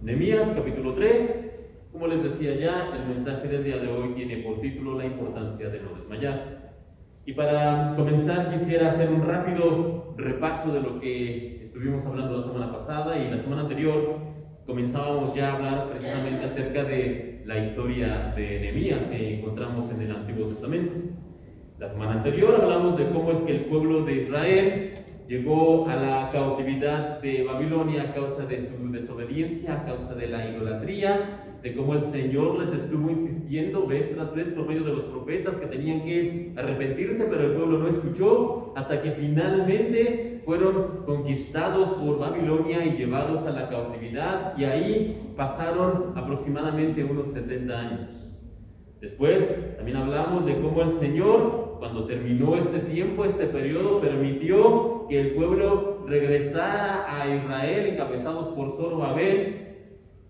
Nehemías capítulo 3, como les decía ya, el mensaje del día de hoy tiene por título la importancia de no desmayar. Y para comenzar quisiera hacer un rápido repaso de lo que estuvimos hablando la semana pasada y la semana anterior. Comenzábamos ya a hablar precisamente acerca de la historia de Nehemías que encontramos en el Antiguo Testamento. La semana anterior hablamos de cómo es que el pueblo de Israel llegó a la cautividad de Babilonia a causa de su desobediencia, a causa de la idolatría, de cómo el Señor les estuvo insistiendo vez tras vez por medio de los profetas que tenían que arrepentirse, pero el pueblo no escuchó, hasta que finalmente fueron conquistados por Babilonia y llevados a la cautividad, y ahí pasaron aproximadamente unos 70 años. Después también hablamos de cómo el Señor, cuando terminó este tiempo, este periodo, permitió que el pueblo regresara a Israel encabezados por Zorobabel,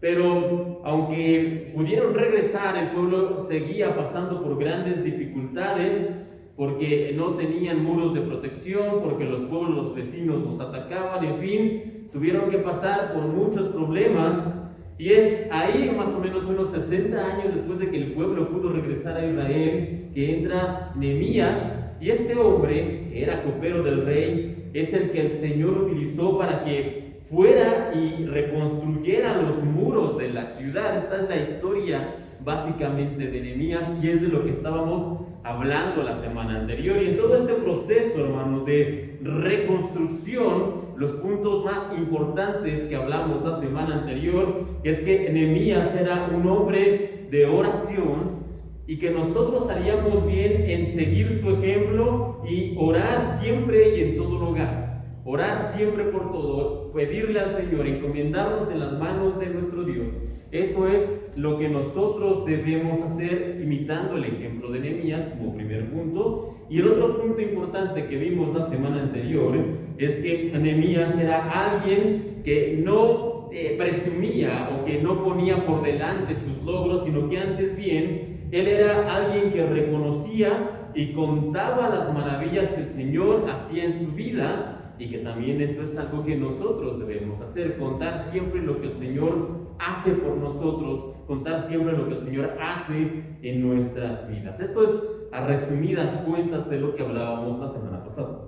pero aunque pudieron regresar, el pueblo seguía pasando por grandes dificultades porque no tenían muros de protección, porque los pueblos, los vecinos los atacaban, en fin, tuvieron que pasar por muchos problemas. Y es ahí más o menos unos 60 años después de que el pueblo pudo regresar a Israel que entra Nehemías, y este hombre, que era copero del rey, es el que el Señor utilizó para que fuera y reconstruyera los muros de la ciudad. Esta es la historia básicamente de Nehemías y es de lo que estábamos hablando la semana anterior. Y en todo este proceso, hermanos, de reconstrucción, los puntos más importantes que hablamos la semana anterior es que Nehemías era un hombre de oración y que nosotros haríamos bien en seguir su ejemplo y orar siempre y en todo lugar. Orar siempre por todo, pedirle al Señor, encomendarnos en las manos de nuestro Dios. Eso es lo que nosotros debemos hacer, imitando el ejemplo de Nehemías como primer punto. Y el otro punto importante que vimos la semana anterior es que Nehemías era alguien que no presumía o que no ponía por delante sus logros, sino que antes bien, él era alguien que reconocía y contaba las maravillas que el Señor hacía en su vida, y que también esto es algo que nosotros debemos hacer, contar siempre lo que el Señor hace por nosotros, contar siempre lo que el Señor hace en nuestras vidas. Esto es a resumidas cuentas de lo que hablábamos la semana pasada.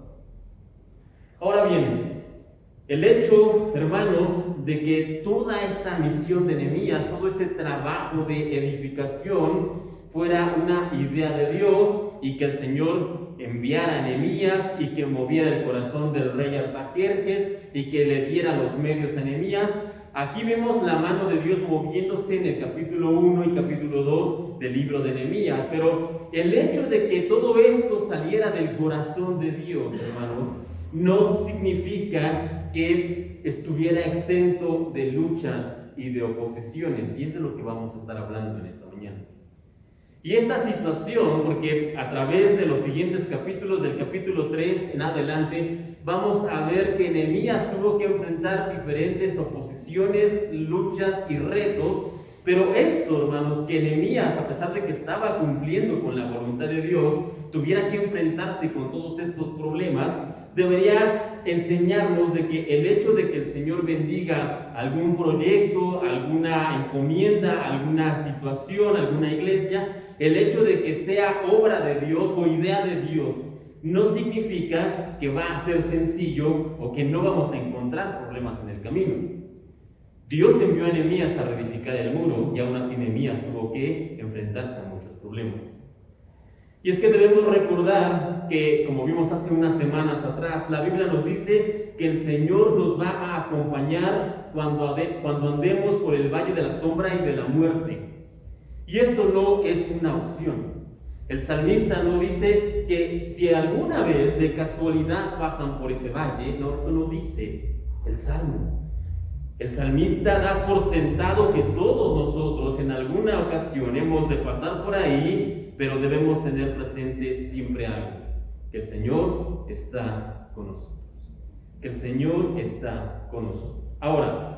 Ahora bien, el hecho, hermanos, de que toda esta misión de Nehemías, todo este trabajo de edificación fuera una idea de Dios y que el Señor enviara a Nehemías y que moviera el corazón del rey Artajerjes y que le diera los medios a Nehemías, aquí vemos la mano de Dios moviéndose en el capítulo 1 y capítulo 2 del libro de Nehemías. Pero el hecho de que todo esto saliera del corazón de Dios, hermanos, no significa que estuviera exento de luchas y de oposiciones, y es de lo que vamos a estar hablando en esta mañana. Y esta situación, porque a través de los siguientes capítulos, del capítulo 3 en adelante, vamos a ver que Nehemías tuvo que enfrentar diferentes oposiciones, luchas y retos. Pero esto, hermanos, que Nehemías, a pesar de que estaba cumpliendo con la voluntad de Dios, tuviera que enfrentarse con todos estos problemas, debería enseñarnos de que el hecho de que el Señor bendiga algún proyecto, alguna encomienda, alguna situación, alguna iglesia, el hecho de que sea obra de Dios o idea de Dios, no significa que va a ser sencillo o que no vamos a encontrar problemas en el camino. Dios envió a Nehemías a reedificar el muro y aún así Nehemías tuvo que enfrentarse a muchos problemas. Y es que debemos recordar que, como vimos hace unas semanas atrás, la Biblia nos dice que el Señor nos va a acompañar cuando andemos por el valle de la sombra y de la muerte. Y esto no es una opción. El salmista no dice que si alguna vez de casualidad pasan por ese valle, no, eso no dice el salmo. El salmista da por sentado que todos nosotros en alguna ocasión hemos de pasar por ahí, pero debemos tener presente siempre algo: que el Señor está con nosotros. Que el Señor está con nosotros. Ahora,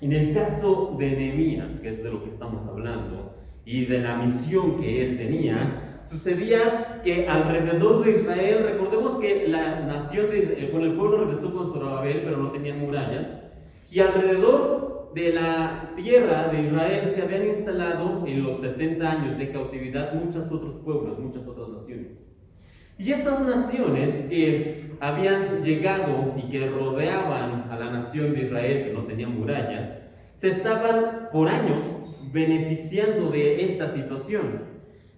en el caso de Nehemías, que es de lo que estamos hablando, y de la misión que él tenía, sucedía que alrededor de Israel, recordemos que la nación el pueblo regresó con Zorobabel, pero no tenían murallas, y alrededor de la tierra de Israel se habían instalado en los 70 años de cautividad muchos otros pueblos, muchas otras naciones. Y estas naciones que habían llegado y que rodeaban a la nación de Israel, que no tenían murallas, se estaban por años beneficiando de esta situación.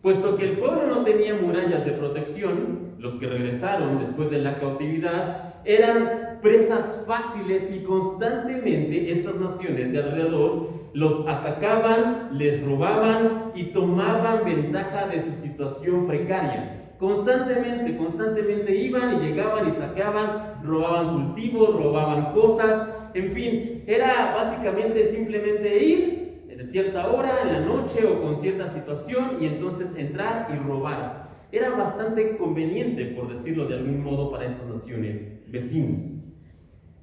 Puesto que el pueblo no tenía murallas de protección, los que regresaron después de la cautividad eran presas fáciles y constantemente estas naciones de alrededor los atacaban, les robaban y tomaban ventaja de su situación precaria. Constantemente iban y llegaban y saqueaban, robaban cultivos, robaban cosas, en fin, era básicamente simplemente ir en cierta hora, en la noche o con cierta situación y entonces entrar y robar. Era bastante conveniente, por decirlo de algún modo, para estas naciones vecinas.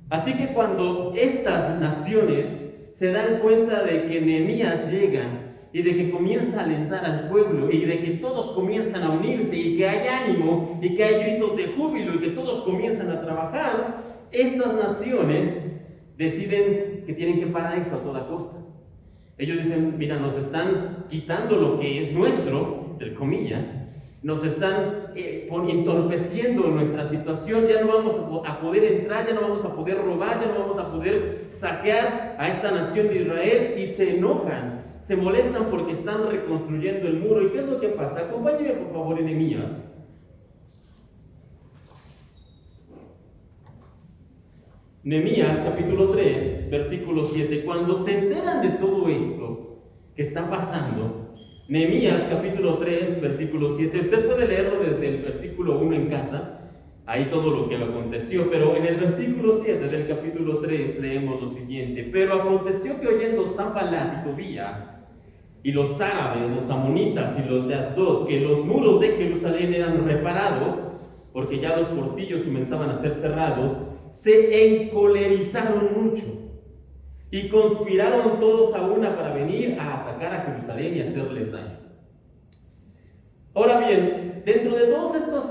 Así que cuando estas naciones se dan cuenta de que Nehemías llega y de que comienza a alentar al pueblo y de que todos comienzan a unirse y que hay ánimo y que hay gritos de júbilo y que todos comienzan a trabajar, estas naciones deciden que tienen que parar esto a toda costa. Ellos dicen, mira, nos están quitando lo que es nuestro, entre comillas, nos están entorpeciendo nuestra situación, ya no vamos a poder entrar, ya no vamos a poder robar, ya no vamos a poder saquear a esta nación de Israel, y se enojan, se molestan porque están reconstruyendo el muro. ¿Y qué es lo que pasa? Acompáñenme por favor en Nehemías. Nehemías capítulo 3, versículo 7. Cuando se enteran de todo esto que está pasando, Nehemías capítulo 3, versículo 7, usted puede leerlo desde el versículo 1 en casa, ahí todo lo que aconteció, pero en el versículo 7 del capítulo 3 leemos lo siguiente: pero aconteció que oyendo Sanballat y Tobías y los árabes, los amonitas y los de Asdod, que los muros de Jerusalén eran reparados, porque ya los portillos comenzaban a ser cerrados, se encolerizaron mucho y conspiraron todos a una para venir a atacar a Jerusalén y hacerles daño. Ahora bien, dentro de todas estas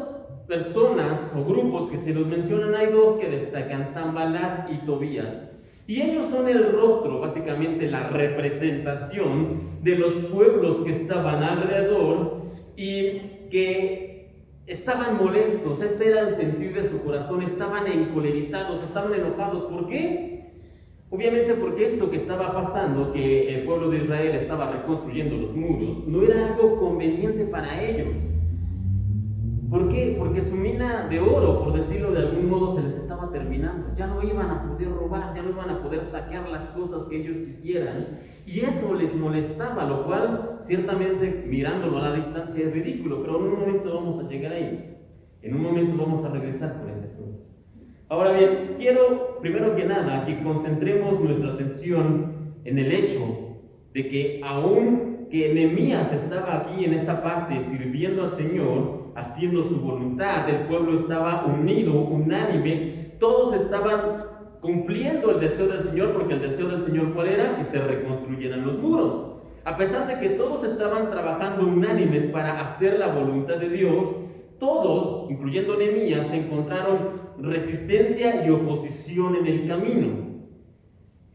personas o grupos que se nos mencionan, hay dos que destacan: Sanballat y Tobías. Y ellos son el rostro, básicamente la representación de los pueblos que estaban alrededor y que estaban molestos. Este era el sentir de su corazón, estaban encolerizados, estaban enojados. ¿Por qué? Obviamente porque esto que estaba pasando, que el pueblo de Israel estaba reconstruyendo los muros, no era algo conveniente para ellos. ¿Por qué? Porque su mina de oro, por decirlo de algún modo, se les estaba terminando. Ya no iban a poder robar, ya no iban a poder saquear las cosas que ellos quisieran. Y eso les molestaba, lo cual, ciertamente, mirándolo a la distancia es ridículo, pero en un momento vamos a llegar ahí. En un momento vamos a regresar con este asunto. Ahora bien, quiero, primero que nada, que concentremos nuestra atención en el hecho de que aún que Nehemías estaba aquí en esta parte sirviendo al Señor, haciendo su voluntad, el pueblo estaba unido, unánime, todos estaban cumpliendo el deseo del Señor, porque el deseo del Señor, ¿cuál era? Que se reconstruyeran los muros. A pesar de que todos estaban trabajando unánimes para hacer la voluntad de Dios, todos, incluyendo Nehemías, encontraron resistencia y oposición en el camino.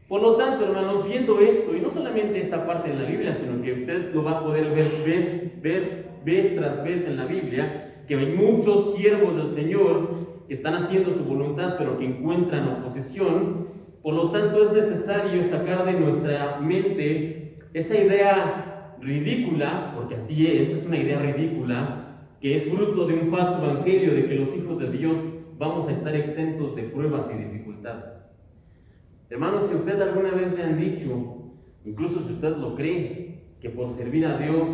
Por lo tanto, hermanos, viendo esto, y no solamente esta parte de la Biblia, sino que usted lo va a poder ver vez tras vez en la Biblia, que hay muchos siervos del Señor que están haciendo su voluntad, pero que encuentran oposición. Por lo tanto, es necesario sacar de nuestra mente esa idea ridícula, porque así es una idea ridícula, que es fruto de un falso evangelio de que los hijos de Dios vamos a estar exentos de pruebas y dificultades. Hermanos, si usted alguna vez le han dicho, incluso si usted lo cree, que por servir a Dios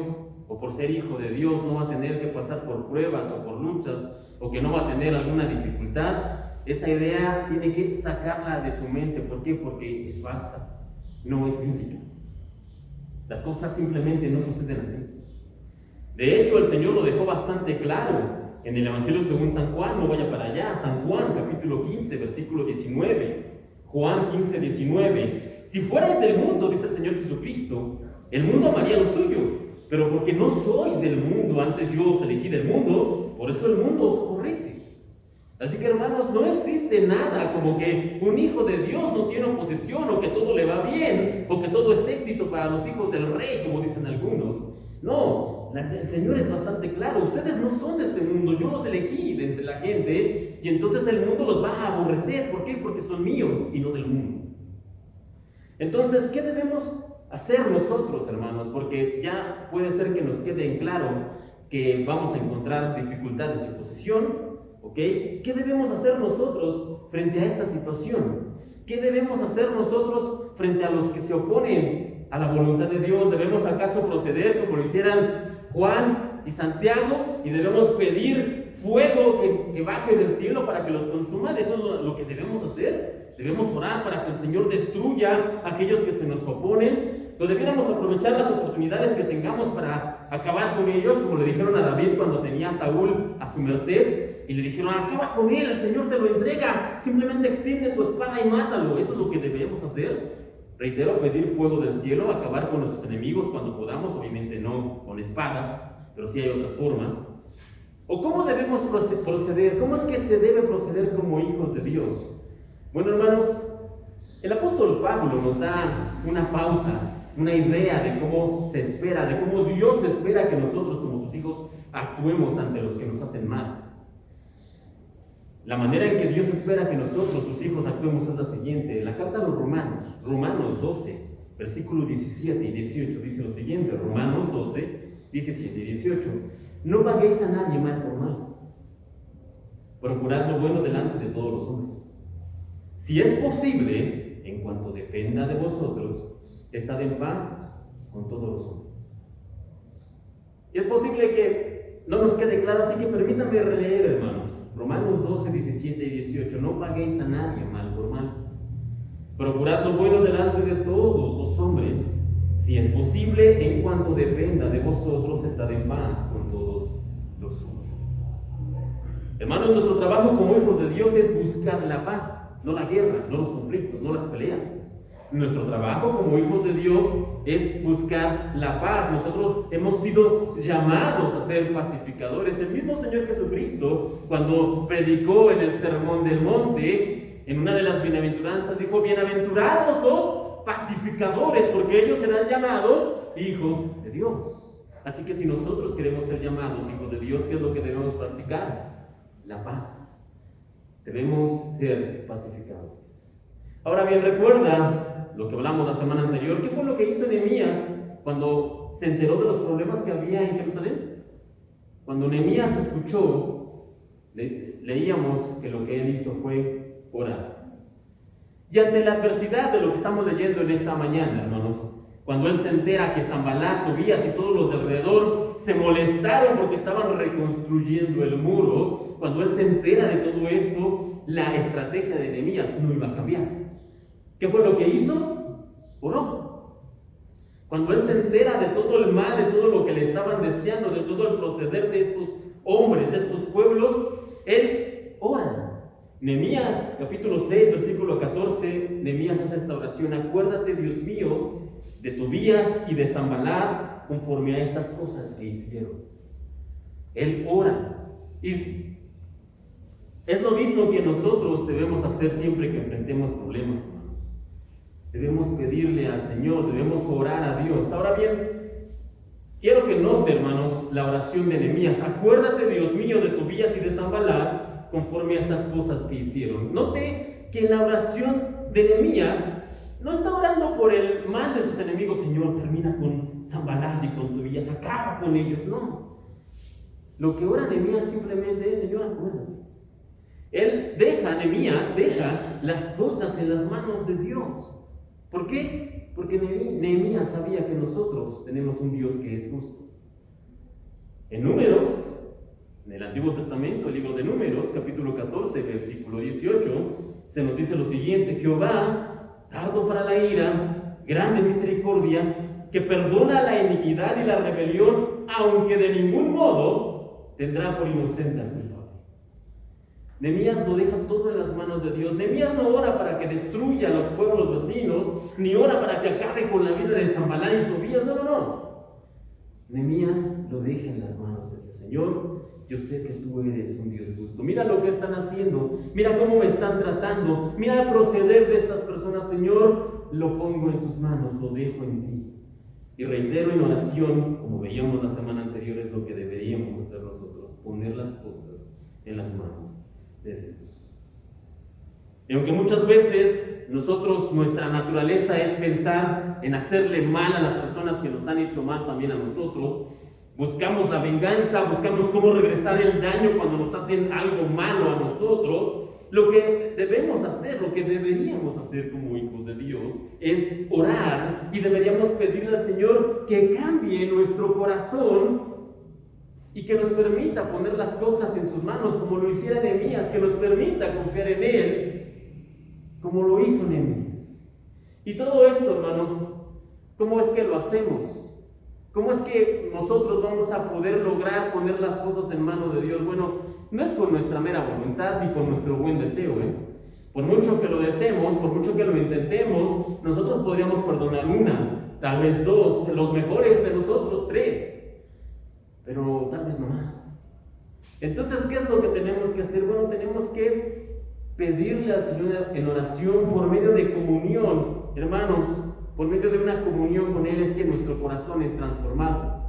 o por ser hijo de Dios no va a tener que pasar por pruebas o por luchas, o que no va a tener alguna dificultad, esa idea tiene que sacarla de su mente. ¿Por qué? Porque es falsa, no es bíblica. Las cosas simplemente no suceden así. De hecho, el Señor lo dejó bastante claro en el Evangelio según San Juan. No vaya para allá, San Juan capítulo 15, versículo 19. Juan 15, 19. Si fuerais del mundo, dice el Señor Jesucristo, el mundo amaría lo suyo, pero porque no sois del mundo, antes yo os elegí del mundo, por eso el mundo os aborrece. Así que, hermanos, no existe nada como que un hijo de Dios no tiene oposición, o que todo le va bien, o que todo es éxito para los hijos del rey, como dicen algunos. No, el Señor es bastante claro: ustedes no son de este mundo, yo los elegí de entre la gente, y entonces el mundo los va a aborrecer. ¿Por qué? Porque son míos y no del mundo. Entonces, ¿qué debemos hacer nosotros, hermanos? Porque ya puede ser que nos quede en claro que vamos a encontrar dificultades y oposición. ¿Ok? ¿Qué debemos hacer nosotros frente a esta situación? ¿Qué debemos hacer nosotros frente a los que se oponen a la voluntad de Dios? ¿Debemos acaso proceder como lo hicieran Juan y Santiago y debemos pedir fuego que baje del cielo para que los consuma? ¿Eso es lo que debemos hacer? ¿Debemos orar para que el Señor destruya a aquellos que se nos oponen? ¿O debiéramos aprovechar las oportunidades que tengamos para acabar con ellos, como le dijeron a David cuando tenía a Saúl a su merced? Y le dijeron: acaba con él, el Señor te lo entrega, simplemente extiende tu espada y mátalo. Eso es lo que debemos hacer. Reitero, pedir fuego del cielo, acabar con nuestros enemigos cuando podamos, obviamente no con espadas, pero sí hay otras formas. ¿O cómo debemos proceder? ¿Cómo es que se debe proceder como hijos de Dios? Bueno, hermanos, el apóstol Pablo nos da una pauta, una idea de cómo se espera, de cómo Dios espera que nosotros como sus hijos actuemos ante los que nos hacen mal. La manera en que Dios espera que nosotros, sus hijos, actuemos es la siguiente. En la carta a los Romanos, Romanos 12, versículos 17 y 18, dice lo siguiente: Romanos 12, 17 y 18. No paguéis a nadie mal por mal. Procurad lo bueno delante de todos los hombres. Si es posible, en cuanto dependa de vosotros, estad en paz con todos los hombres. Y es posible que no nos quede claro, así que permítanme releer, hermanos. Romanos 12, 17 y 18. No paguéis a nadie mal por mal. Procurad lo bueno delante de todos los hombres. Si es posible, en cuanto dependa de vosotros, estad en paz con todos los hombres. Hermanos, nuestro trabajo como hijos de Dios es buscar la paz, no la guerra, no los conflictos, no las peleas. Nuestro trabajo como hijos de Dios es buscar la paz. Nosotros hemos sido llamados a ser pacificadores. El mismo Señor Jesucristo, cuando predicó en el Sermón del Monte, en una de las bienaventuranzas, dijo: bienaventurados los pacificadores, porque ellos serán llamados hijos de Dios. Así que si nosotros queremos ser llamados hijos de Dios, ¿qué es lo que debemos practicar? La paz. Debemos ser pacificadores. Ahora bien, recuerda lo que hablamos la semana anterior. ¿Qué fue lo que hizo Nehemías cuando se enteró de los problemas que había en Jerusalén? Cuando Nehemías escuchó, leíamos que lo que él hizo fue orar. Y ante la adversidad de lo que estamos leyendo en esta mañana, hermanos, cuando él se entera que Sanbalat, Tobías y todos los de alrededor se molestaron porque estaban reconstruyendo el muro, cuando él se entera de todo esto, la estrategia de Nehemías no iba a cambiar. ¿Qué fue lo que hizo? Oró. Cuando él se entera de todo el mal, de todo lo que le estaban deseando, de todo el proceder de estos hombres, de estos pueblos, él ora. Nehemías, capítulo 6, versículo 14, Nehemías hace esta oración: acuérdate, Dios mío, de Tobías y de Sanbalat, conforme a estas cosas que hicieron. Él ora. Y es lo mismo que nosotros debemos hacer siempre que enfrentemos problemas. Debemos pedirle al Señor, debemos orar a Dios. Ahora bien, quiero que note, hermanos, la oración de Nehemías: acuérdate, Dios mío, de Tobías y de Sanbalat, conforme a estas cosas que hicieron. Note que en la oración de Nehemías no está orando por el mal de sus enemigos. Señor, termina con Sanbalat y con Tobías, acaba con ellos. No. Lo que ora Nehemías simplemente es: Señor, acuérdate. Nehemías deja las cosas en las manos de Dios. ¿Por qué? Porque Nehemías sabía que nosotros tenemos un Dios que es justo. En Números, en el Antiguo Testamento, el libro de Números, capítulo 14, versículo 18, se nos dice lo siguiente: Jehová, tardo para la ira, grande misericordia, que perdona la iniquidad y la rebelión, aunque de ningún modo tendrá por inocente al culpable. Nehemías lo deja todo en las manos de Dios. Nehemías no ora para que destruya a los pueblos vecinos, ni ora para que acabe con la vida de Sanbalat y Tobías. No. Nehemías lo deja en las manos de Dios. Señor, yo sé que tú eres un Dios justo. Mira lo que están haciendo. Mira cómo me están tratando. Mira el proceder de estas personas. Señor, lo pongo en tus manos, lo dejo en ti. Y reitero en oración, como veíamos la semana anterior, es lo que deberíamos hacer nosotros, poner las cosas en las manos de Dios. Y aunque muchas veces nuestra naturaleza es pensar en hacerle mal a las personas que nos han hecho mal también a nosotros, buscamos la venganza, buscamos cómo regresar el daño cuando nos hacen algo malo a nosotros. Lo que debemos hacer, lo que deberíamos hacer como hijos de Dios, es orar y deberíamos pedirle al Señor que cambie nuestro corazón y que nos permita poner las cosas en sus manos como lo hiciera Nehemías, que nos permita confiar en Él como lo hizo Nehemías. Y todo esto, hermanos, ¿cómo es que lo hacemos? ¿Cómo es que nosotros vamos a poder lograr poner las cosas en manos de Dios? Bueno, no es con nuestra mera voluntad ni con nuestro buen deseo, Por mucho que lo deseemos, por mucho que lo intentemos, nosotros podríamos perdonar una, tal vez dos, los mejores de nosotros tres, pero tal vez no más. Entonces, ¿qué es lo que tenemos que hacer? Bueno, tenemos que pedirle al Señor en oración por medio de comunión, hermanos. Por medio de una comunión con Él es que nuestro corazón es transformado.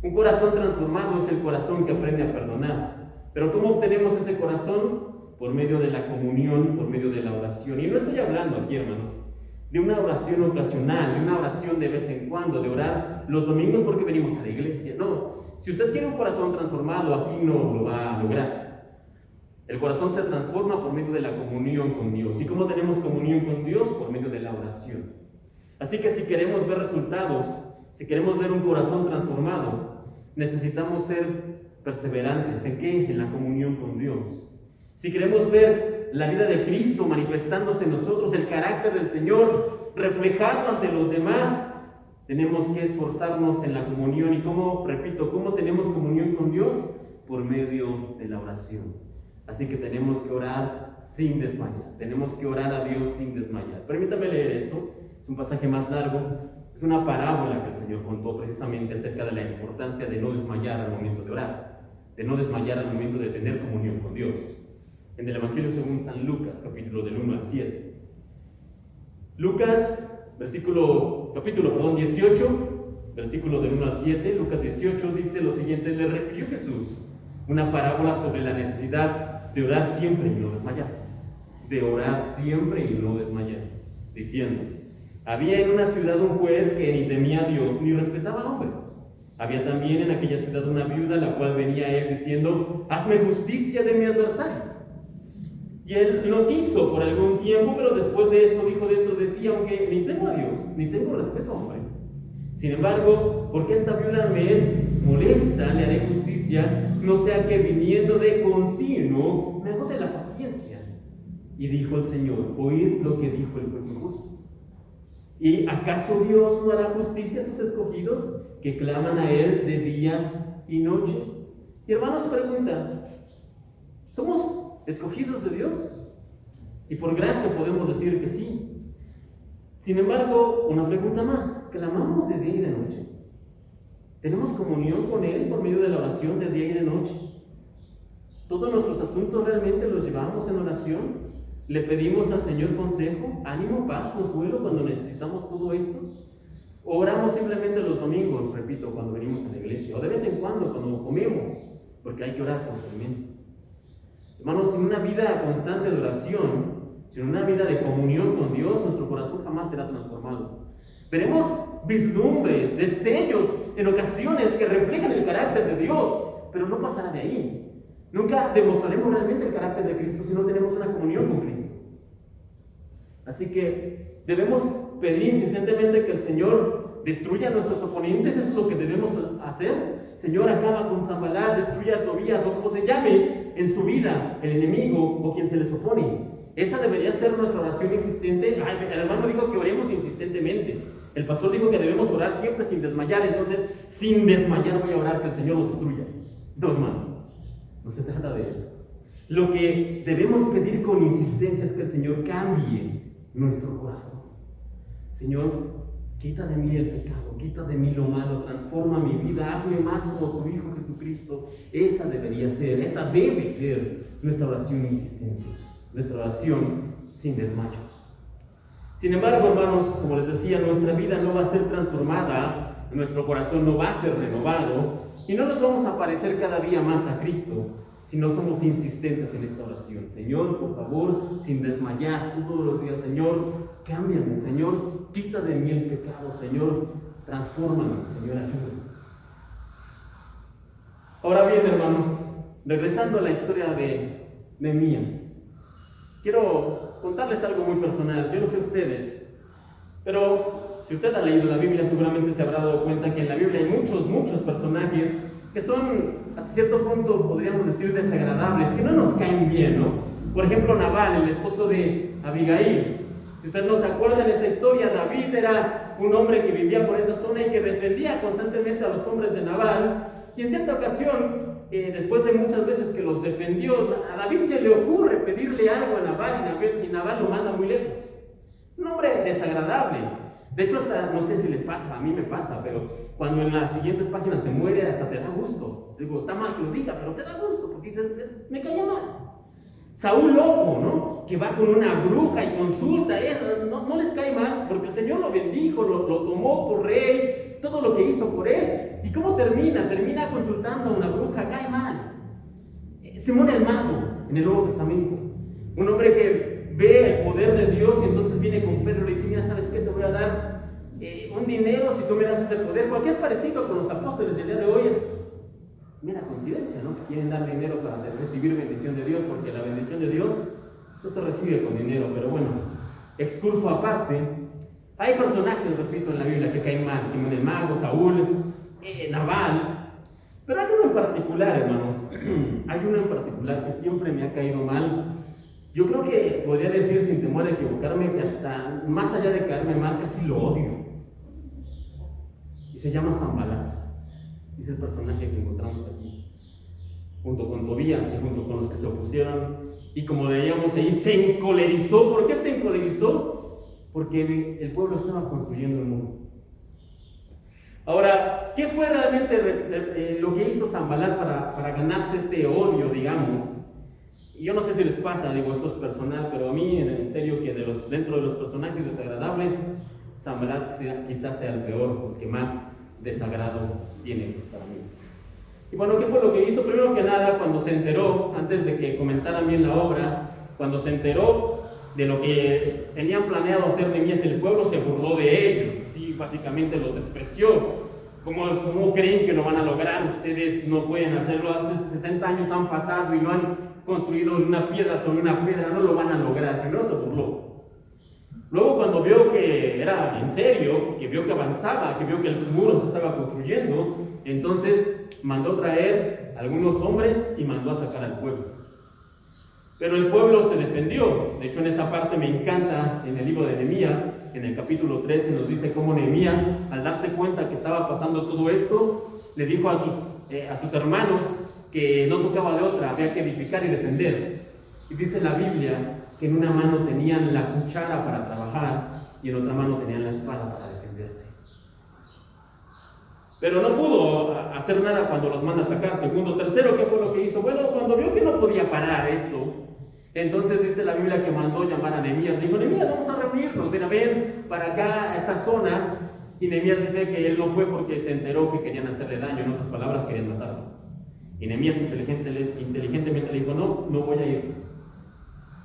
Un corazón transformado es el corazón que aprende a perdonar. Pero ¿cómo obtenemos ese corazón? Por medio de la comunión, por medio de la oración. Y no estoy hablando aquí, hermanos, de una oración ocasional, de una oración de vez en cuando, de orar los domingos porque venimos a la iglesia. No, si usted quiere un corazón transformado, así no lo va a lograr. El corazón se transforma por medio de la comunión con Dios. ¿Y cómo tenemos comunión con Dios? Por medio de la oración. Así que si queremos ver resultados, si queremos ver un corazón transformado, necesitamos ser perseverantes. ¿En qué? En la comunión con Dios. Si queremos ver la vida de Cristo manifestándose en nosotros, el carácter del Señor reflejado ante los demás, tenemos que esforzarnos en la comunión. ¿Y cómo tenemos comunión con Dios? Por medio de la oración. Así que tenemos que orar sin desmayar. Tenemos que orar a Dios sin desmayar. Permítame leer esto. Es un pasaje más largo, es una parábola que el Señor contó precisamente acerca de la importancia de no desmayar al momento de orar, de no desmayar al momento de tener comunión con Dios. En el Evangelio según San Lucas, capítulo del 1 al 7. Lucas, capítulo 18, versículo del 1 al 7, Lucas 18 dice lo siguiente: le refirió Jesús una parábola sobre la necesidad de orar siempre y no desmayar. De orar siempre y no desmayar, diciendo: había en una ciudad un juez que ni temía a Dios ni respetaba al hombre. Había también en aquella ciudad una viuda, la cual venía a él diciendo: hazme justicia de mi adversario. Y él lo hizo por algún tiempo, pero después de esto dijo dentro de sí: aunque ni temo a Dios, ni tengo respeto a hombre, sin embargo, porque esta viuda me es molesta, le haré justicia, no sea que viniendo de continuo me agote la paciencia. Y dijo el Señor: oíd lo que dijo el juez injusto. ¿Y acaso Dios no hará justicia a sus escogidos que claman a Él de día y noche? Y hermanos, pregunta: ¿somos escogidos de Dios? Y por gracia podemos decir que sí. Sin embargo, una pregunta más: ¿clamamos de día y de noche? ¿Tenemos comunión con Él por medio de la oración de día y de noche? ¿Todos nuestros asuntos realmente los llevamos en oración? ¿Le pedimos al Señor consejo, ánimo, paz, consuelo cuando necesitamos todo esto? ¿O oramos simplemente los domingos, repito, cuando venimos a la iglesia? ¿O de vez en cuando comemos? Porque hay que orar constantemente. Hermanos, sin una vida constante de oración, sin una vida de comunión con Dios, nuestro corazón jamás será transformado. Veremos vislumbres, destellos en ocasiones que reflejan el carácter de Dios, pero no pasará de ahí. Nunca demostraremos realmente el carácter de Cristo si no tenemos una comunión con Cristo. Así que debemos pedir insistentemente que el Señor destruya a nuestros oponentes. Eso es lo que debemos hacer. Señor, acaba con Sanballat, destruye a Tobías, o como se llame en su vida, el enemigo o quien se les opone. Esa debería ser nuestra oración insistente. El hermano dijo que oremos insistentemente. El pastor dijo que debemos orar siempre sin desmayar. Entonces, sin desmayar voy a orar que el Señor nos destruya. No, hermanos, no se trata de eso. Lo que debemos pedir con insistencia es que el Señor cambie nuestro corazón. Señor, quita de mí el pecado, quita de mí lo malo, transforma mi vida, hazme más como tu Hijo Jesucristo. Esa debe ser nuestra oración insistente, nuestra oración sin desmayos. Sin embargo, hermanos, como les decía, nuestra vida no va a ser transformada, nuestro corazón no va a ser renovado y no nos vamos a parecer cada día más a Cristo si no somos insistentes en esta oración. Señor, por favor, sin desmayar todos los días, Señor, cámbiame, Señor, quita de mí el pecado, Señor, transfórmame, Señor, ayúdame. Ahora bien, hermanos, regresando a la historia de Nehemías, quiero contarles algo muy personal. Yo no sé ustedes, pero si usted ha leído la Biblia, seguramente se habrá dado cuenta que en la Biblia hay muchos personajes que son, hasta cierto punto, podríamos decir, desagradables, que no nos caen bien, ¿no? Por ejemplo, Nabal, el esposo de Abigail. Si usted no se acuerda de esa historia, David era un hombre que vivía por esa zona y que defendía constantemente a los hombres de Nabal. Y en cierta ocasión, después de muchas veces que los defendió, a David se le ocurre pedirle algo a Nabal y Nabal lo manda muy lejos. Un hombre desagradable. De hecho, hasta, no sé si le pasa, a mí me pasa, pero cuando en las siguientes páginas se muere, hasta te da gusto. Digo, está mal que lo diga, pero te da gusto, porque dices, me cayó mal. Saúl loco, ¿no? Que va con una bruja y consulta, no les cae mal, porque el Señor lo bendijo, lo tomó por rey, todo lo que hizo por él. ¿Y cómo termina? Termina consultando a una bruja, cae mal. Simón el mago, en el Nuevo Testamento, un hombre que ve el poder de Dios y entonces viene con Pedro y le dice, mira, ¿sabes qué? Te voy a dar un dinero si tú me das ese poder. Cualquier parecido con los apóstoles del día de hoy es mera coincidencia, ¿no? Que quieren dar dinero para recibir bendición de Dios, porque la bendición de Dios no se recibe con dinero. Pero bueno, excurso aparte, hay personajes, repito, en la Biblia que caen mal: Simón el mago, Saúl, Nabal. Pero hay uno en particular, hermanos, hay uno en particular que siempre me ha caído mal. Yo creo que podría decir, sin temor a equivocarme, que hasta más allá de caerme mal, casi lo odio. Y se llama Sanbalat. Es el personaje que encontramos aquí, junto con Tobías y junto con los que se opusieron. Y como leíamos ahí, se encolerizó. ¿Por qué se encolerizó? Porque el pueblo estaba construyendo el muro. Ahora, ¿qué fue realmente lo que hizo Sanbalat para ganarse este odio, digamos? Y yo no sé si les pasa, digo, esto es personal, pero a mí, en serio, que dentro de los personajes desagradables, Sanbalat quizás sea el peor, el que más desagrado tiene para mí. Y bueno, ¿qué fue lo que hizo? Primero que nada, cuando se enteró, antes de que comenzara bien la obra, cuando se enteró de lo que tenían planeado hacer Nehemías, el pueblo se burló de ellos, así básicamente los despreció. ¿Cómo creen que lo van a lograr? Ustedes no pueden hacerlo. Hace 60 años han pasado y no han construido una piedra sobre una piedra, no lo van a lograr. Primero se burló. Luego, cuando vio que era en serio, que vio que avanzaba, que vio que el muro se estaba construyendo, entonces mandó traer algunos hombres y mandó atacar al pueblo. Pero el pueblo se defendió. De hecho, en esa parte me encanta, en el libro de Nehemías, en el capítulo 13, nos dice cómo Nehemías, al darse cuenta que estaba pasando todo esto, le dijo a sus hermanos que no tocaba de otra, había que edificar y defender. Y dice la Biblia que en una mano tenían la cuchara para trabajar y en otra mano tenían la espada para defenderse. Pero no pudo hacer nada cuando los manda a atacar. Segundo, tercero, ¿qué fue lo que hizo? Bueno, cuando vio que no podía parar esto, entonces dice la Biblia que mandó llamar a Nehemías. Dijo, Nehemías, vamos a reunirnos, ven para acá, a esta zona. Y Nehemías dice que él no fue porque se enteró que querían hacerle daño, en otras palabras, querían matarlo. Y Nehemías inteligentemente le dijo, no voy a ir.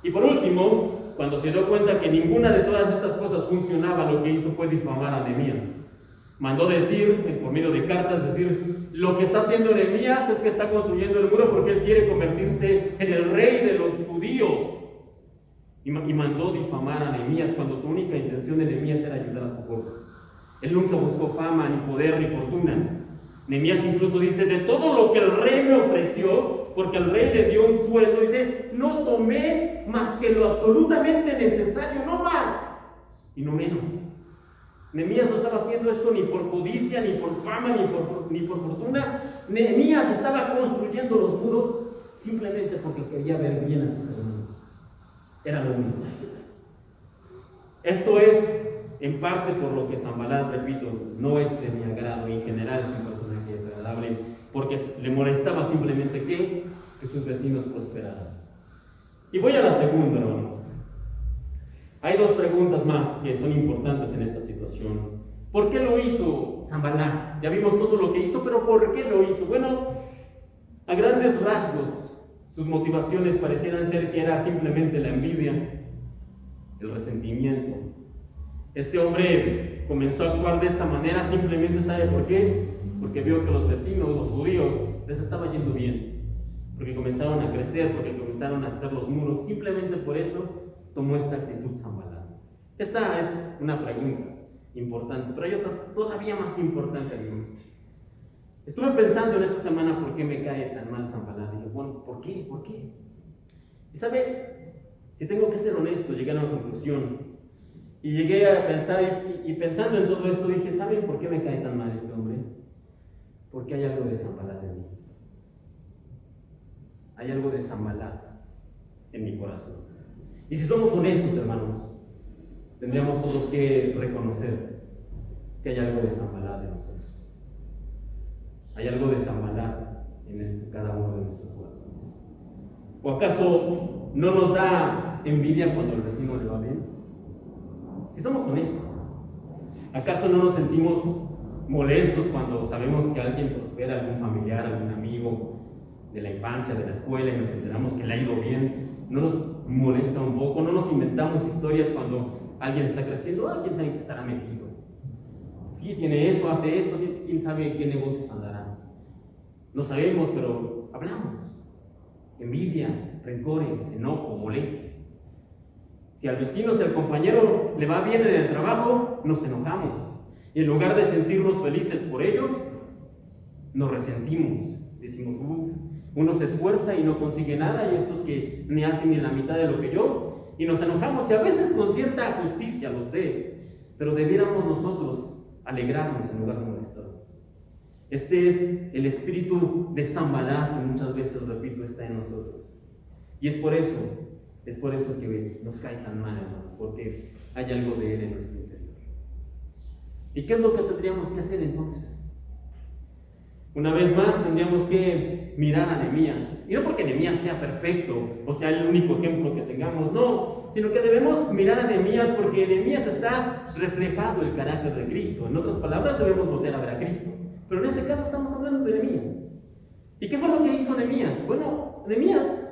Y por último, cuando se dio cuenta que ninguna de todas estas cosas funcionaba, lo que hizo fue difamar a Nehemías. Mandó decir, por medio de cartas, decir, lo que está haciendo Nehemías es que está construyendo el muro porque él quiere convertirse en el rey de los judíos. Y mandó difamar a Nehemías cuando su única intención de Nehemías era ayudar a su pueblo. Él nunca buscó fama, ni poder, ni fortuna. Nehemías incluso dice, de todo lo que el rey me ofreció, porque el rey le dio un sueldo, dice, no tomé más que lo absolutamente necesario, no más y no menos. Nehemías no estaba haciendo esto ni por codicia, ni por fama, ni por fortuna. Nehemías estaba construyendo los muros simplemente porque quería ver bien a sus hermanos. Era lo único. Esto es en parte por lo que Sanbalat, repito, no es de mi agrado, y en general es un personaje desagradable, porque le molestaba simplemente que sus vecinos prosperaran. Y voy a la segunda, hermanos. Hay dos preguntas más que son importantes en esta situación. ¿Por qué lo hizo Sanbalat? Ya vimos todo lo que hizo, pero ¿por qué lo hizo? Bueno, a grandes rasgos, sus motivaciones parecieran ser que era simplemente la envidia, el resentimiento. Este hombre comenzó a actuar de esta manera simplemente, ¿sabe por qué? Porque vio que los vecinos, los judíos, les estaba yendo bien, porque comenzaron a crecer, porque comenzaron a hacer los muros. Simplemente por eso tomó esta actitud Sanbalat. Esa es una pregunta importante, pero hay otra todavía más importante, amigos. Estuve pensando en esta semana por qué me cae tan mal Sanbalat. Dije, bueno, ¿por qué? ¿Por qué? Y sabe, si tengo que ser honesto, llegué a una conclusión. Y llegué a pensar, y pensando en todo esto, dije, ¿saben por qué me cae tan mal este hombre? Porque hay algo de Sanbalat en mí. Hay algo de Sanbalat en mi corazón. Y si somos honestos, hermanos, tendríamos todos que reconocer que hay algo de Sanbalat en nosotros. Hay algo de Sanbalat en cada uno de nuestros corazones. ¿O acaso no nos da envidia cuando el vecino le va bien? Si somos honestos, ¿acaso no nos sentimos molestos cuando sabemos que alguien prospera, algún familiar, algún amigo de la infancia, de la escuela, y nos enteramos que le ha ido bien? ¿No nos molesta un poco? ¿No nos inventamos historias cuando alguien está creciendo? ¿Quién sabe en qué estará metido? Sí, tiene esto, hace esto, quién sabe en qué negocios andará. No sabemos, pero hablamos. Envidia, rencores, enojo, molestias. Si al vecino, si al compañero le va bien en el trabajo, nos enojamos. Y en lugar de sentirnos felices por ellos, nos resentimos. Decimos, uno se esfuerza y no consigue nada, y estos que ni hacen ni la mitad de lo que yo. Y nos enojamos, y a veces con cierta justicia, lo sé, pero debiéramos nosotros alegrarnos en lugar de molestarnos. Este es el espíritu de Sanbalat que muchas veces, repito, está en nosotros. Y es por eso que nos cae tan mal, hermanos, porque hay algo de él en nuestro interior. ¿Y qué es lo que tendríamos que hacer entonces? Una vez más tendríamos que mirar a Nehemías. Y no porque Nehemías sea perfecto o sea el único ejemplo que tengamos, no, sino que debemos mirar a Nehemías porque en Nehemías está reflejado el carácter de Cristo. En otras palabras, debemos volver a ver a Cristo. Pero en este caso estamos hablando de Nehemías. ¿Y qué fue lo que hizo Nehemías? Bueno, Nehemías,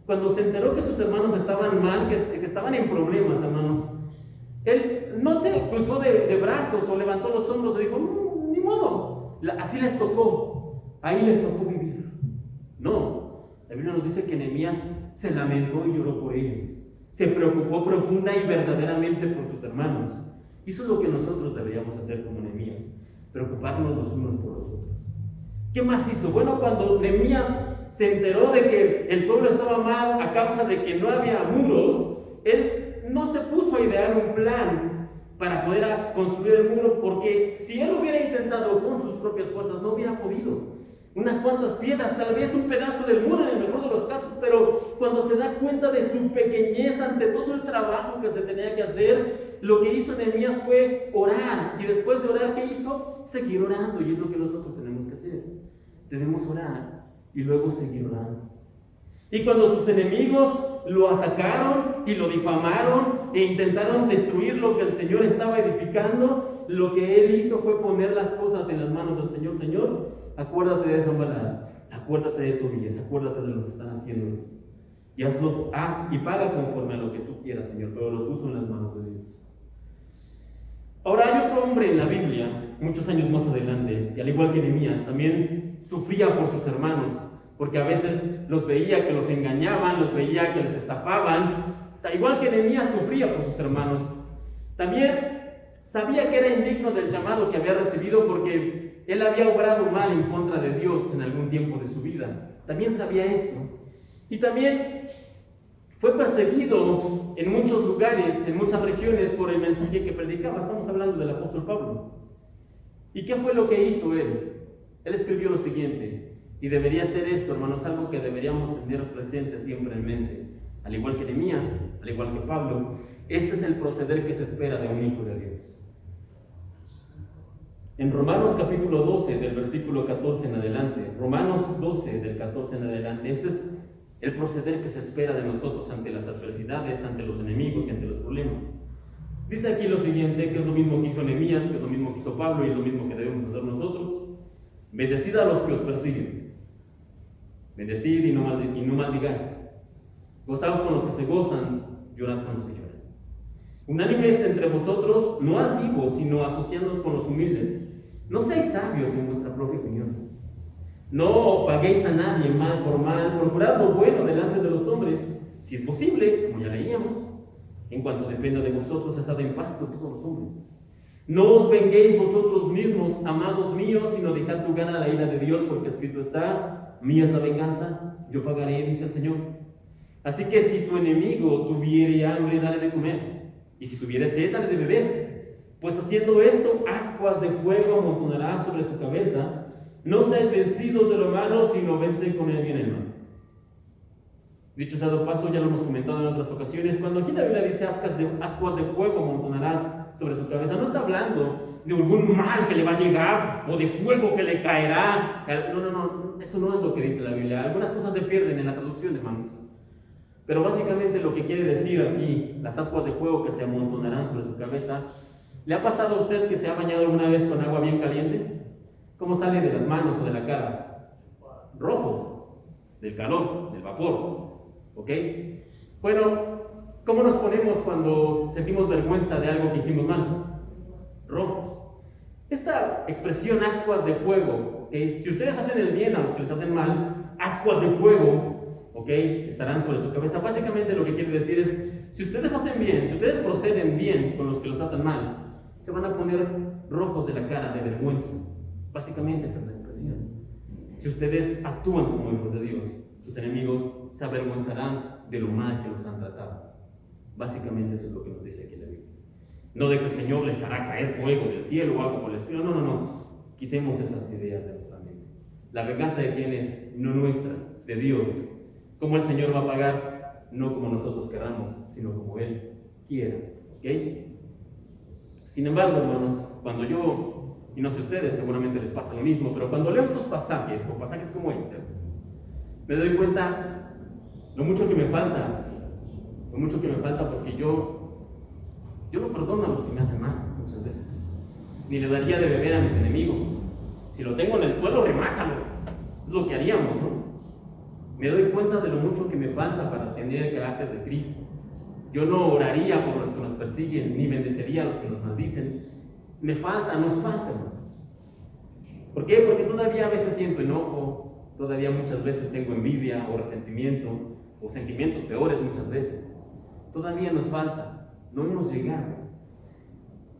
cuando se enteró que sus hermanos estaban mal, que estaban en problemas, hermanos, él no se cruzó de brazos o levantó los hombros y dijo, ni modo, así les tocó, ahí les tocó vivir. No, la Biblia nos dice que Nehemías se lamentó y lloró por ellos, se preocupó profunda y verdaderamente por sus hermanos. Y eso es lo que nosotros deberíamos hacer como Nehemías, preocuparnos los unos por los otros. ¿Qué más hizo? Bueno, cuando Nehemías se enteró de que el pueblo estaba mal a causa de que no había muros, él no se puso a idear un plan para poder construir el muro, porque si él hubiera intentado con sus propias fuerzas, no hubiera podido. Unas cuantas piedras, tal vez un pedazo del muro en el mejor de los casos, pero cuando se da cuenta de su pequeñez ante todo el trabajo que se tenía que hacer, lo que hizo Nehemías fue orar, y después de orar, ¿qué hizo? Seguir orando, y es lo que nosotros tenemos que hacer. Debemos orar y luego seguir orando. Y cuando sus enemigos lo atacaron y lo difamaron e intentaron destruir lo que el Señor estaba edificando, lo que él hizo fue poner las cosas en las manos del Señor. Señor, acuérdate de Sanbalat, acuérdate de Tobías, acuérdate de lo que están haciendo, y haz y paga conforme a lo que tú quieras, Señor, pero lo puso en las manos de Dios. Ahora hay otro hombre en la Biblia, muchos años más adelante, que al igual que Nehemías, también sufría por sus hermanos, porque a veces los veía que los engañaban, los veía que les estafaban. Igual que Nehemías sufría por sus hermanos. También sabía que era indigno del llamado que había recibido porque él había obrado mal en contra de Dios en algún tiempo de su vida. También sabía esto. Y también fue perseguido en muchos lugares, en muchas regiones, por el mensaje que predicaba. Estamos hablando del apóstol Pablo. ¿Y qué fue lo que hizo él? Él escribió lo siguiente, y debería ser esto, hermanos, algo que deberíamos tener presente siempre en mente. Al igual que Nehemías, al igual que Pablo, Este es el proceder que se espera de un hijo de Dios. En Romanos capítulo 12, del versículo 14 en adelante, Romanos 12, del 14 en adelante, este es el proceder que se espera de nosotros ante las adversidades, ante los enemigos y ante los problemas. Dice aquí lo siguiente, que es lo mismo que hizo Nehemías, que es lo mismo que hizo Pablo y es lo mismo que debemos hacer nosotros. Bendecid a los que os persiguen. Bendecid y no maldigáis. Gozaos con los que se gozan, llorad con los que lloran. Unánimes entre vosotros, no altivos, sino asociándoos con los humildes. No seáis sabios en vuestra propia opinión. No paguéis a nadie mal por mal, procurad lo bueno delante de los hombres, si es posible, como ya leíamos. En cuanto dependa de vosotros, estad en paz con todos los hombres. No os venguéis vosotros mismos, amados míos, sino dejad lugar a la ira de Dios, porque escrito está: mía es la venganza, yo pagaré, dice el Señor. Así que si tu enemigo tuviere hambre, dale de comer, y si tuviere sed, dale de beber. Pues haciendo esto, ascuas de fuego amontonarás sobre su cabeza. No seáis vencidos de lo malo, sino vence con el bien el mal. Dicho sea de paso, ya lo hemos comentado en otras ocasiones, cuando aquí la Biblia dice ascuas de fuego amontonarás sobre su cabeza, no está hablando de algún mal que le va a llegar o de fuego que le caerá. No, eso no es lo que dice la Biblia. Algunas cosas se pierden en la traducción, hermanos. Pero básicamente lo que quiere decir aquí, las ascuas de fuego que se amontonarán sobre su cabeza, ¿le ha pasado a usted que se ha bañado alguna vez con agua bien caliente? ¿Cómo sale de las manos o de la cara? Rojos, del calor, del vapor. ¿Ok? Bueno, ¿cómo nos ponemos cuando sentimos vergüenza de algo que hicimos mal? Rojos. Esta expresión ascuas de fuego, si ustedes hacen el bien a los que les hacen mal, ascuas de fuego, ¿ok?, estarán sobre su cabeza. Básicamente lo que quiere decir es, si ustedes hacen bien, si ustedes proceden bien con los que los tratan mal, se van a poner rojos de la cara, de vergüenza. Básicamente esa es la expresión. Si ustedes actúan como hijos de Dios, sus enemigos se avergonzarán de lo mal que los han tratado. Básicamente eso es lo que nos dice aquí la Biblia. No de que el Señor les hará caer fuego del cielo o algo por el estilo. No. Quitemos esas ideas de nuestra mente. La venganza de quién es, no nuestras, de Dios. Como el Señor va a pagar, no como nosotros queramos, sino como Él quiera. ¿Ok? Sin embargo, hermanos, cuando yo, y no sé ustedes, seguramente les pasa lo mismo, pero cuando leo estos pasajes, o pasajes como este, me doy cuenta lo mucho que me falta porque yo no perdono a los que me hacen mal muchas veces, ni le daría de beber a mis enemigos. Si lo tengo en el suelo, remátalo, es lo que haríamos, ¿no? Me doy cuenta de lo mucho que me falta para tener el carácter de Cristo. Yo no oraría por los que nos persiguen, ni bendecería a los que nos maldicen. Nos falta, hermanos. ¿Por qué? Porque todavía a veces siento enojo, todavía muchas veces tengo envidia o resentimiento, o sentimientos peores muchas veces. Todavía nos falta, no hemos llegado.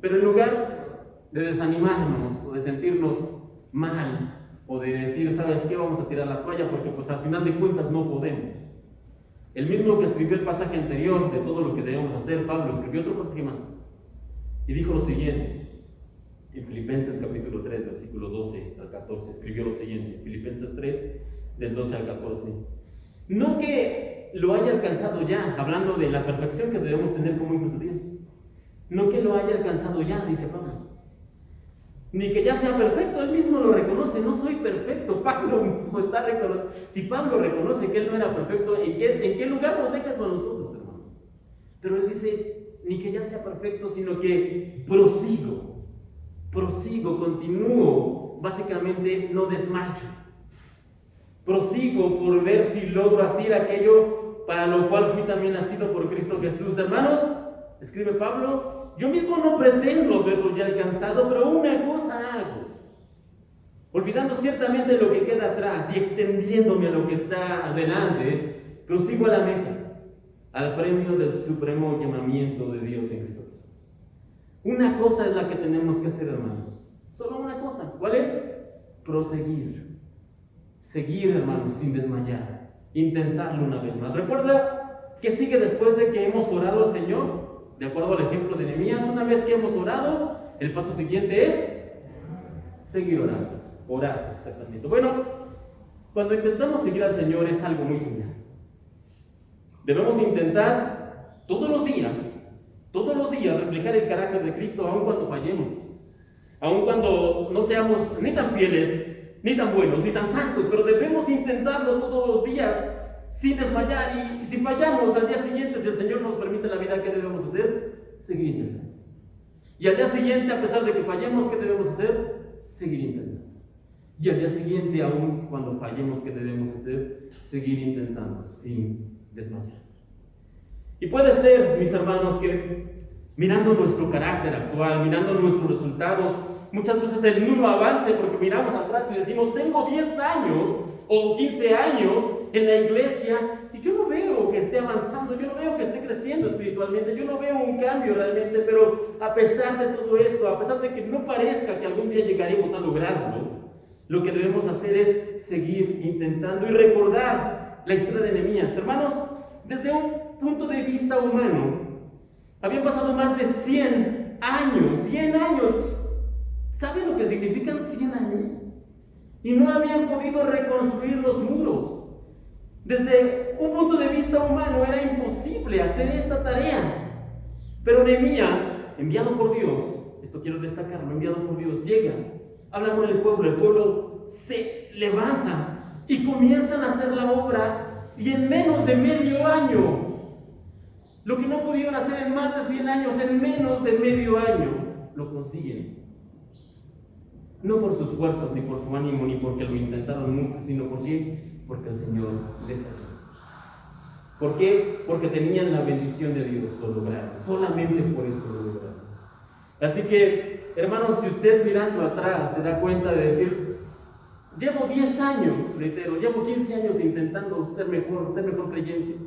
Pero en lugar de desanimarnos o de sentirnos mal, o de decir, ¿sabes qué? Vamos a tirar la toalla porque pues al final de cuentas no podemos. El mismo que escribió el pasaje anterior de todo lo que debemos hacer, Pablo, escribió otro pasaje más. Y dijo lo siguiente, en Filipenses capítulo 3, versículo 12 al 14, escribió lo siguiente, Filipenses 3, del 12 al 14. No que lo haya alcanzado ya, hablando de la perfección que debemos tener como hijos de Dios. No que lo haya alcanzado ya, dice Pablo. Ni que ya sea perfecto, él mismo lo reconoce, no soy perfecto. Pablo mismo está reconociendo. Si Pablo reconoce que él no era perfecto, ¿en qué lugar nos deja eso a nosotros, hermanos? Pero él dice, ni que ya sea perfecto, sino que prosigo, continúo, básicamente no desmayo. Prosigo por ver si logro hacer aquello para lo cual fui también nacido por Cristo Jesús. Hermanos, escribe Pablo, yo mismo no pretendo haberlo ya alcanzado, pero una cosa hago, olvidando ciertamente lo que queda atrás y extendiéndome a lo que está adelante, prosigo a la meta, al premio del supremo llamamiento de Dios en Cristo Jesús. Una cosa es la que tenemos que hacer, hermanos, solo una cosa. ¿Cuál es? Proseguir. Seguir, hermanos, sin desmayar, intentarlo una vez más. Recuerda que sigue después de que hemos orado al Señor. De acuerdo al ejemplo de Nehemías, una vez que hemos orado, el paso siguiente es seguir orando. Orar, exactamente. Bueno, cuando intentamos seguir al Señor es algo muy similar. Debemos intentar todos los días Todos los días reflejar el carácter de Cristo, aun cuando fallemos, aun cuando no seamos ni tan fieles, ni tan buenos, ni tan santos, pero debemos intentarlo todos los días sin desmayar. Y si fallamos al día siguiente, si el Señor nos permite la vida, ¿qué debemos hacer? Seguir intentando. Y al día siguiente, a pesar de que fallemos, ¿qué debemos hacer? Seguir intentando. Y al día siguiente, aún cuando fallemos, ¿qué debemos hacer? Seguir intentando, sin desmayar. Y puede ser, mis hermanos, que mirando nuestro carácter actual, mirando nuestros resultados, muchas veces el nulo avance, porque miramos atrás y decimos, tengo 10 años o 15 años en la iglesia y yo no veo que esté avanzando, yo no veo que esté creciendo espiritualmente, yo no veo un cambio realmente, pero a pesar de todo esto, a pesar de que no parezca que algún día llegaremos a lograrlo, lo que debemos hacer es seguir intentando y recordar la historia de Nehemías. Hermanos, desde un punto de vista humano, habían pasado más de 100 años, 100 años. ¿Saben lo que significan 100 años? Y no habían podido reconstruir los muros. Desde un punto de vista humano era imposible hacer esa tarea. Pero Nehemías, enviado por Dios, esto quiero destacarlo, enviado por Dios, llega, habla con el pueblo se levanta y comienzan a hacer la obra, y en menos de medio año, lo que no pudieron hacer en más de 100 años, en menos de medio año, lo consiguen. No por sus fuerzas, ni por su ánimo, ni porque lo intentaron mucho, sino porque el Señor les ayudó. ¿Por qué? Porque tenían la bendición de Dios, lo lograron. Solamente por eso lo lograron. Así que, hermanos, si usted mirando atrás se da cuenta de decir, llevo 10 años, reitero, llevo 15 años intentando ser mejor creyente,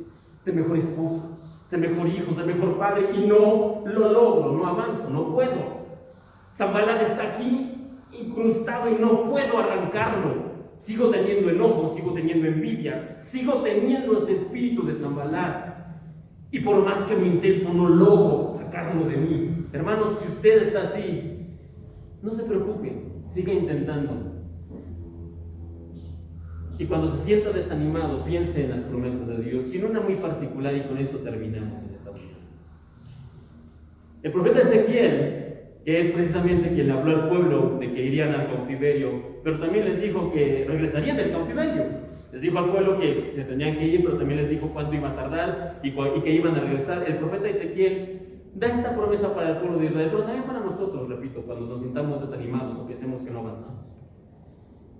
ser mejor esposo, ser mejor hijo, ser mejor padre, y no lo logro, no avanzo, no puedo. Sanballat está aquí incrustado y no puedo arrancarlo. Sigo teniendo enojo, sigo teniendo envidia, sigo teniendo este espíritu de Sanballat, y por más que lo intento, no logro sacarlo de mí. Hermanos, si usted está así, no se preocupe, siga intentando. Y cuando se sienta desanimado, piense en las promesas de Dios, y en una muy particular, y con esto terminamos en esta mañana. El profeta Ezequiel, que es precisamente quien le habló al pueblo de que irían al cautiverio, pero también les dijo que regresarían del cautiverio. Les dijo al pueblo que se tenían que ir, pero también les dijo cuánto iba a tardar y que iban a regresar. El profeta Ezequiel da esta promesa para el pueblo de Israel, pero también para nosotros, repito, cuando nos sintamos desanimados o pensemos que no avanzamos.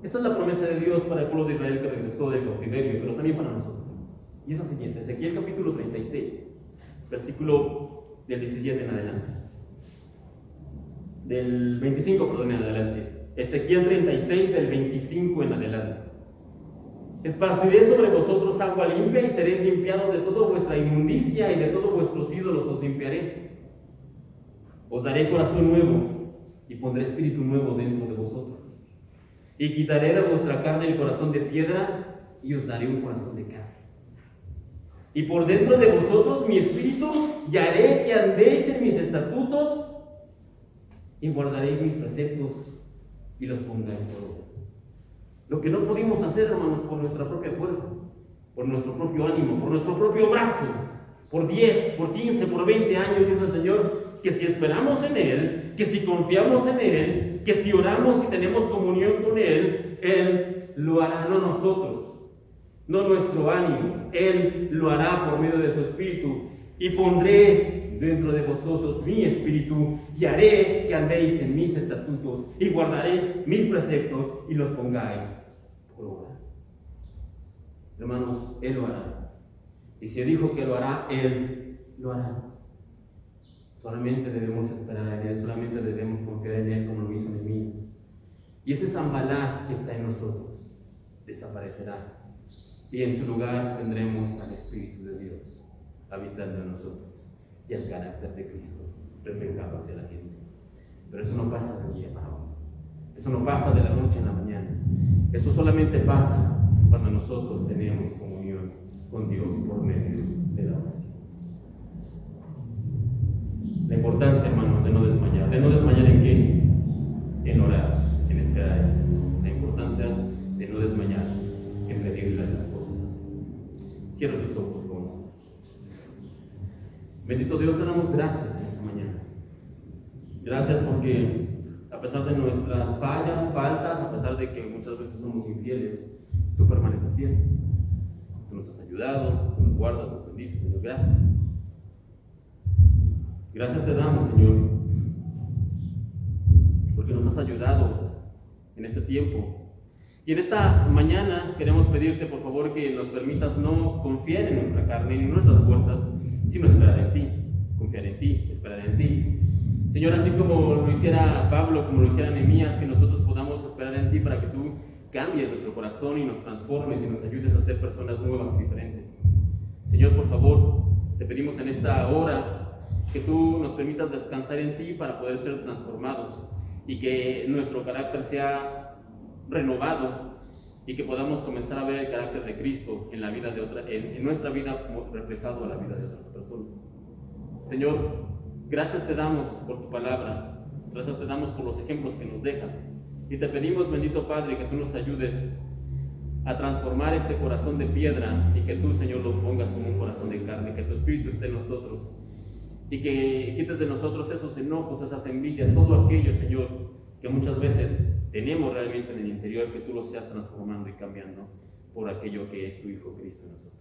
Esta es la promesa de Dios para el pueblo de Israel que regresó del cautiverio, pero también para nosotros. Y es la siguiente: Ezequiel capítulo 36, versículo del 17 en adelante. Del 25, perdón, en adelante. Ezequiel 36, del 25 en adelante. Esparciré sobre vosotros agua limpia y seréis limpiados de toda vuestra inmundicia, y de todos vuestros ídolos os limpiaré. Os daré corazón nuevo y pondré espíritu nuevo dentro de vosotros. Y quitaré de vuestra carne el corazón de piedra y os daré un corazón de carne. Y por dentro de vosotros mi espíritu, y haré que andéis en mis estatutos y guardaréis mis preceptos y los pongáis por obra. Lo que no pudimos hacer, hermanos, por nuestra propia fuerza, por nuestro propio ánimo, por nuestro propio brazo, por 10, por 15, por 20 años, dice el Señor, que si esperamos en Él, que si confiamos en Él, que si oramos y tenemos comunión con Él, Él lo hará, no nosotros, no nuestro ánimo, Él lo hará por medio de su Espíritu. Y pondré dentro de vosotros mi espíritu, y haré que andéis en mis estatutos, y guardaréis mis preceptos, y los pongáis por obra. Hermanos, Él lo hará. Y si dijo que lo hará, Él lo hará. Solamente debemos esperar en Él, solamente debemos confiar en Él, como lo hizo Nehemías. Y ese Sanballat que está en nosotros desaparecerá, y en su lugar tendremos al Espíritu de Dios habitando en nosotros, y el carácter de Cristo reflejado hacia la gente. Pero eso no pasa de un día para otro. Eso no pasa de la noche a la mañana. Eso solamente pasa cuando nosotros tenemos comunión con Dios por medio de la oración. La importancia, hermanos, de no desmayar. ¿De no desmayar en qué? En orar, en esperar en Dios. La importancia de no desmayar en pedirle las cosas así. Cierra sus ojos con nosotros. Bendito Dios, te damos gracias en esta mañana. Gracias porque a pesar de nuestras faltas, a pesar de que muchas veces somos infieles, tú permaneces fiel. Tú nos has ayudado, tú nos guardas, nos bendices, Señor. Gracias. Gracias te damos, Señor, porque nos has ayudado en este tiempo. Y en esta mañana queremos pedirte, por favor, que nos permitas no confiar en nuestra carne ni en nuestras fuerzas, sino esperar en ti, confiar en ti, esperar en ti. Señor, así como lo hiciera Pablo, como lo hiciera Nehemías, que nosotros podamos esperar en ti para que tú cambies nuestro corazón y nos transformes y nos ayudes a ser personas nuevas y diferentes. Señor, por favor, te pedimos en esta hora que tú nos permitas descansar en ti para poder ser transformados y que nuestro carácter sea renovado y que podamos comenzar a ver el carácter de Cristo en la vida de en nuestra vida como reflejado a la vida de otras personas. Señor, gracias te damos por tu palabra, gracias te damos por los ejemplos que nos dejas y te pedimos, bendito Padre, que tú nos ayudes a transformar este corazón de piedra y que tú, Señor, lo pongas como un corazón de carne, que tu Espíritu esté en nosotros y que quites de nosotros esos enojos, esas envidias, todo aquello, Señor, que muchas veces tenemos realmente en el interior, que tú lo seas transformando y cambiando por aquello que es tu Hijo Cristo en nosotros.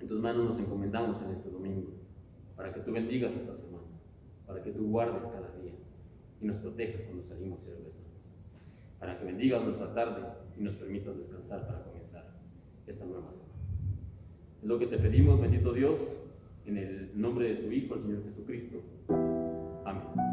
En tus manos nos encomendamos en este domingo, para que tú bendigas esta semana, para que tú guardes cada día y nos protejas cuando salimos y regresamos, para que bendigas nuestra tarde y nos permitas descansar para comenzar esta nueva semana. Es lo que te pedimos, bendito Dios, en el nombre de tu Hijo, el Señor Jesucristo. Amén.